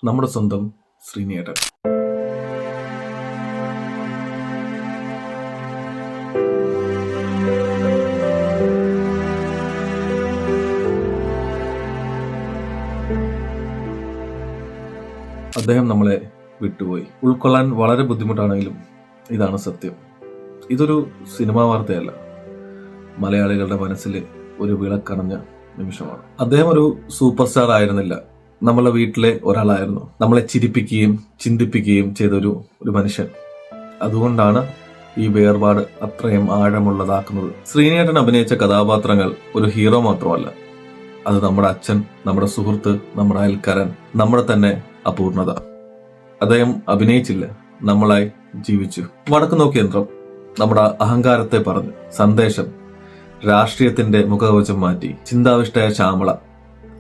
നമ്മുടെ സ്വന്തം ശ്രീനിയേട്ടൻ. അദ്ദേഹം നമ്മളെ വിട്ടുപോയി. ഉൾക്കൊള്ളാൻ വളരെ ബുദ്ധിമുട്ടാണെങ്കിലും ഇതാണ് സത്യം. ഇതൊരു സിനിമാ വാർത്തയല്ല, മലയാളികളുടെ മനസ്സിൽ ഒരു വിളക്കണഞ്ഞ നിമിഷമാണ്. അദ്ദേഹം ഒരു സൂപ്പർ സ്റ്റാർ ആയിരുന്നില്ല, നമ്മളെ വീട്ടിലെ ഒരാളായിരുന്നു. നമ്മളെ ചിരിപ്പിക്കുകയും ചിന്തിപ്പിക്കുകയും ചെയ്ത ഒരു മനുഷ്യൻ. അതുകൊണ്ടാണ് ഈ വേർപാട് അത്രയും ആഴമുള്ളതാക്കുന്നത്. ശ്രീനിയേട്ടൻ അഭിനയിച്ച കഥാപാത്രങ്ങൾ ഒരു ഹീറോ മാത്രമല്ല, അത് നമ്മുടെ അച്ഛൻ, നമ്മുടെ സുഹൃത്ത്, നമ്മുടെ അയൽക്കാരൻ, നമ്മുടെ തന്നെ അപൂർണത. അദ്ദേഹം അഭിനയിച്ചില്ല, നമ്മളായി ജീവിച്ചു. വടക്ക് നോക്കി യന്ത്രം നമ്മുടെ അഹങ്കാരത്തെ പറഞ്ഞു. സന്ദേശം രാഷ്ട്രീയത്തിന്റെ മുഖകവചം മാറ്റി. ചിന്താവിഷ്ടയായ ശ്യാമള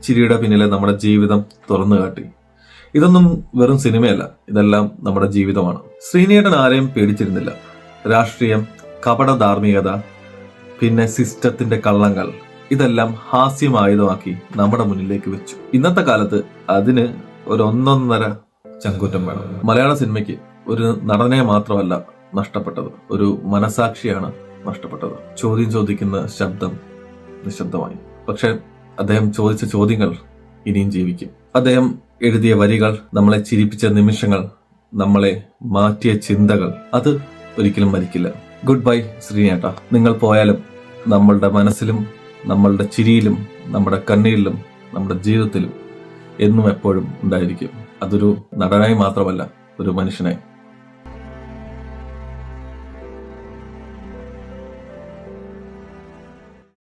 ചിരിയുടെ പിന്നിലെ നമ്മുടെ ജീവിതം തുറന്നു കാട്ടി. ഇതൊന്നും വെറും സിനിമയല്ല, ഇതെല്ലാം നമ്മുടെ ജീവിതമാണ്. ശ്രീനിയേട്ടൻ ആരെയും പേടിച്ചിരുന്നില്ല. രാഷ്ട്രീയം, കപട ധാർമ്മികത, പിന്നെ സിസ്റ്റത്തിന്റെ കള്ളങ്ങൾ, ഇതെല്ലാം ഹാസ്യമായുധമാക്കി നമ്മുടെ മുന്നിലേക്ക് വെച്ചു. ഇന്നത്തെ കാലത്ത് അതിന് ഒരു ഒന്നൊന്നര ചങ്കൂറ്റം വേണം. മലയാള സിനിമയ്ക്ക് ഒരു നടനെ മാത്രമല്ല നഷ്ടപ്പെട്ടത്, ഒരു മനസാക്ഷിയാണ് നഷ്ടപ്പെട്ടത്. ചോദ്യം ചോദിക്കുന്ന ശബ്ദം നിശബ്ദമായി. പക്ഷെ അദ്ദേഹം ചോദിച്ച ചോദ്യങ്ങൾ ഇനിയും ജീവിക്കും. അദ്ദേഹം എഴുതിയ വരികൾ, നമ്മളെ ചിരിപ്പിച്ച നിമിഷങ്ങൾ, നമ്മളെ മാറ്റിയ ചിന്തകൾ, അത് ഒരിക്കലും മരിക്കില്ല. Good bye ശ്രീനേട്ട. നിങ്ങൾ പോയാലും നമ്മളുടെ മനസ്സിലും നമ്മളുടെ ചിരിയിലും നമ്മുടെ കണ്ണീരിലും നമ്മുടെ ജീവിതത്തിലും എന്നും എപ്പോഴും ഉണ്ടായിരിക്കും. അതൊരു നടനായി മാത്രമല്ല, ഒരു മനുഷ്യനായി.